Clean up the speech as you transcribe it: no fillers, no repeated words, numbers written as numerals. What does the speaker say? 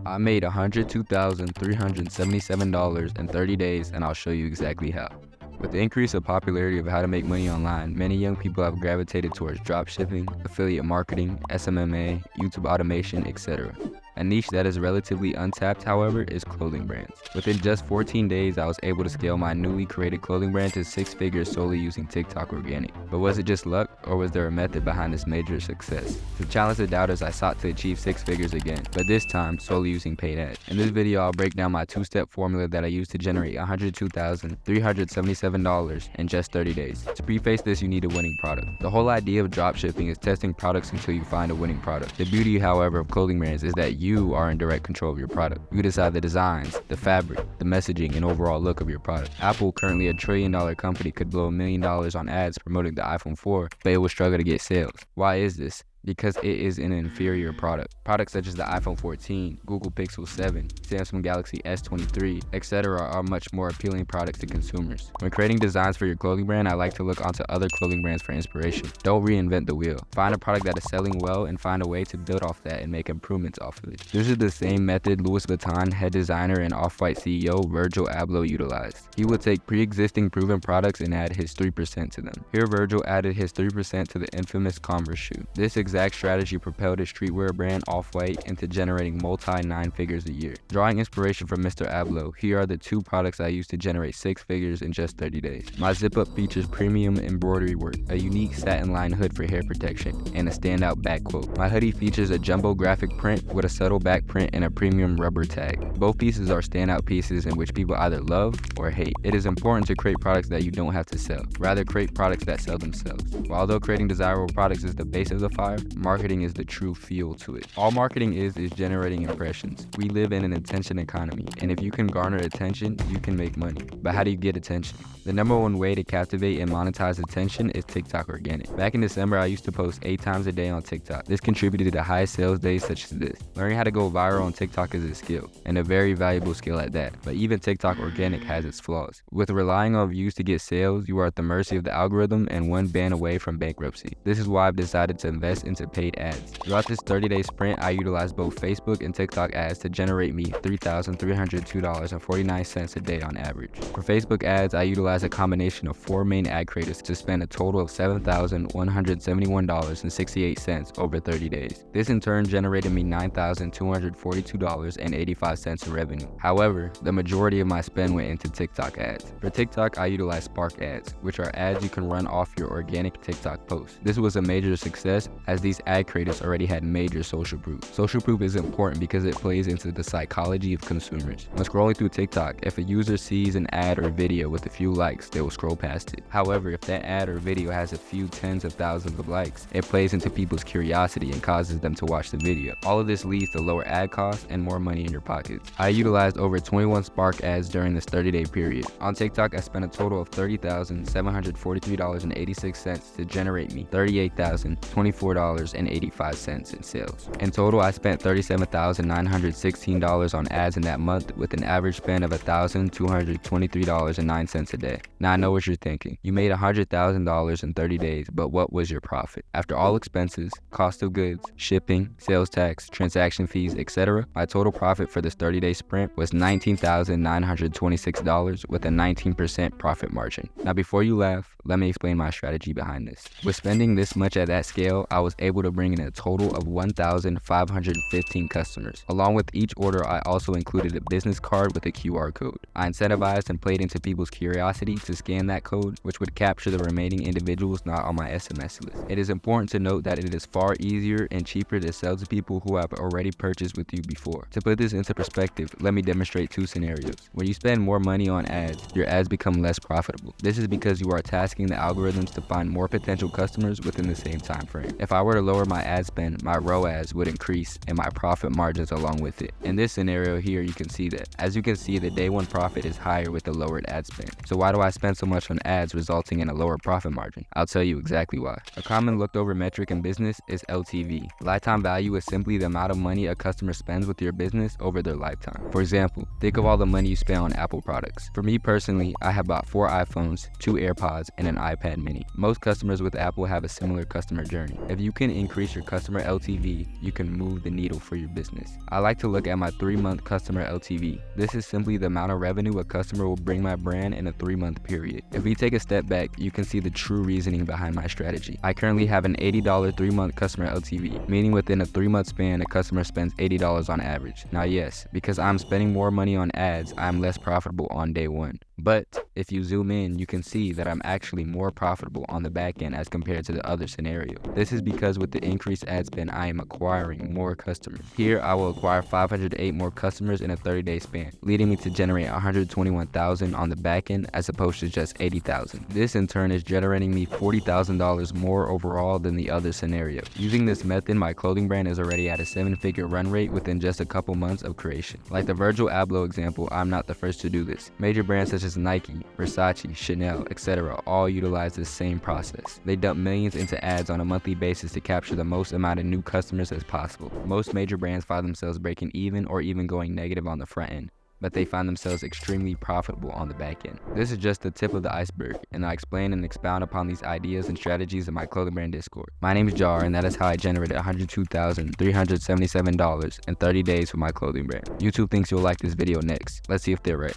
I made $102,377 in 30 days, and I'll show you exactly how. With the increase of popularity of how to make money online, many young people have gravitated towards dropshipping, affiliate marketing, SMMA, YouTube automation, etc. A niche that is relatively untapped, however, is clothing brands. Within just 14 days, I was able to scale my newly created clothing brand to 6 figures solely using TikTok organic. But was it just luck, or was there a method behind this major success? To challenge the doubters, I sought to achieve 6 figures again, but this time solely using paid ads. In this video, I'll break down my 2-step formula that I used to generate $102,377 in just 30 days. To preface this, you need a winning product. The whole idea of dropshipping is testing products until you find a winning product. The beauty, however, of clothing brands is that you are in direct control of your product. You decide the designs, the fabric, the messaging, and overall look of your product. Apple, currently $1 trillion company, could blow $1 million on ads promoting the iPhone 4, but it will struggle to get sales. Why is this? Because it is an inferior product. Products such as the iPhone 14, Google Pixel 7, Samsung Galaxy S23, etc. are much more appealing products to consumers. When creating designs for your clothing brand, I like to look onto other clothing brands for inspiration. Don't reinvent the wheel. Find a product that is selling well and find a way to build off that and make improvements off of it. This is the same method Louis Vuitton head designer and Off-White CEO Virgil Abloh utilized. He would take pre-existing proven products and add his 3% to them. Here Virgil added his 3% to the infamous Converse shoe. This exact strategy propelled his streetwear brand Off-White into generating multi-9 figures a year. Drawing inspiration from Mr. Abloh, here are the 2 products I used to generate 6 figures in just 30 days. My zip-up features premium embroidery work, a unique satin-lined hood for hair protection, and a standout back quote. My hoodie features a jumbo graphic print with a subtle back print and a premium rubber tag. Both pieces are standout pieces in which people either love or hate. It is important to create products that you don't have to sell. Rather, create products that sell themselves. Although creating desirable products is the base of the fire, marketing is the true fuel to it. All marketing is generating impressions. We live in an attention economy, and if you can garner attention, you can make money. But how do you get attention? The #1 way to captivate and monetize attention is TikTok organic. Back in December, I used to post 8 times a day on TikTok. This contributed to high sales days such as this. Learning how to go viral on TikTok is a skill, and a very valuable skill at that. But even TikTok organic has its flaws. With relying on views to get sales, you are at the mercy of the algorithm and one ban away from bankruptcy. This is why I've decided to invest into paid ads. Throughout this 30-day sprint, I utilized both Facebook and TikTok ads to generate me $3,302.49 a day on average. For Facebook ads, I utilized a combination of 4 main ad creators to spend a total of $7,171.68 over 30 days. This in turn generated me $9,242.85 in revenue. However, the majority of my spend went into TikTok ads. For TikTok, I utilized Spark ads, which are ads you can run off your organic TikTok posts. This was a major success as these ad creators already had major social proof. Social proof is important because it plays into the psychology of consumers. When scrolling through TikTok, if a user sees an ad or video with a few likes, they will scroll past it. However, if that ad or video has a few tens of thousands of likes, it plays into people's curiosity and causes them to watch the video. All of this leads to lower ad costs and more money in your pockets. I utilized over 21 Spark ads during this 30-day period. On TikTok, I spent a total of $30,743.86 to generate me $38,024.85 in sales. In total, I spent $37,916 on ads in that month with an average spend of $1,223.09 a day. Now I know what you're thinking. You made $100,000 in 30 days, but what was your profit? After all expenses, cost of goods, shipping, sales tax, transaction fees, etc., my total profit for this 30-day sprint was $19,926 with a 19% profit margin. Now before you laugh, let me explain my strategy behind this. With spending this much at that scale, I was able to bring in a total of 1,515 customers. Along with each order, I also included a business card with a QR code. I incentivized and played into people's curiosity to scan that code, which would capture the remaining individuals not on my SMS list. It is important to note that it is far easier and cheaper to sell to people who have already purchased with you before. To put this into perspective, let me demonstrate 2 scenarios. When you spend more money on ads, your ads become less profitable. This is because you are tasking the algorithms to find more potential customers within the same time frame. If I were to lower my ad spend, my ROAS would increase and my profit margins along with it. In this scenario here, you can see that. As you can see, the day 1 profit is higher with the lowered ad spend. So why do I spend so much on ads resulting in a lower profit margin? I'll tell you exactly why. A common looked over metric in business is LTV. Lifetime value is simply the amount of money a customer spends with your business over their lifetime. For example, think of all the money you spend on Apple products. For me personally, I have bought 4 iPhones, 2 AirPods, and an iPad mini. Most customers with Apple have a similar customer journey. If you can increase your customer LTV, you can move the needle for your business. I like to look at my 3-month customer LTV. This is simply the amount of revenue a customer will bring my brand in a 3-month period. If we take a step back, you can see the true reasoning behind my strategy. I currently have an $80 3-month customer LTV, meaning within a 3-month span, a customer spends $80 on average. Now yes, because I'm spending more money on ads, I'm less profitable on day 1. But if you zoom in, you can see that I'm actually more profitable on the back end as compared to the other scenario. This is because with the increased ad spend, I am acquiring more customers. Here, I will acquire 508 more customers in a 30-day span, leading me to generate $121,000 on the back end as opposed to just $80,000. This in turn is generating me $40,000 more overall than the other scenario. Using this method, my clothing brand is already at a 7-figure run rate within just a couple months of creation. Like the Virgil Abloh example, I'm not the first to do this. Major brands such as Nike, Versace, Chanel, etc. all utilize this same process. They dump millions into ads on a monthly basis to capture the most amount of new customers as possible. Most major brands find themselves breaking even or even going negative on the front end, but they find themselves extremely profitable on the back end. This is just the tip of the iceberg, and I explain and expound upon these ideas and strategies in my clothing brand Discord. My name is Jar, and that is how I generated $102,377 in 30 days for my clothing brand. YouTube thinks you'll like this video next. Let's see if they're right.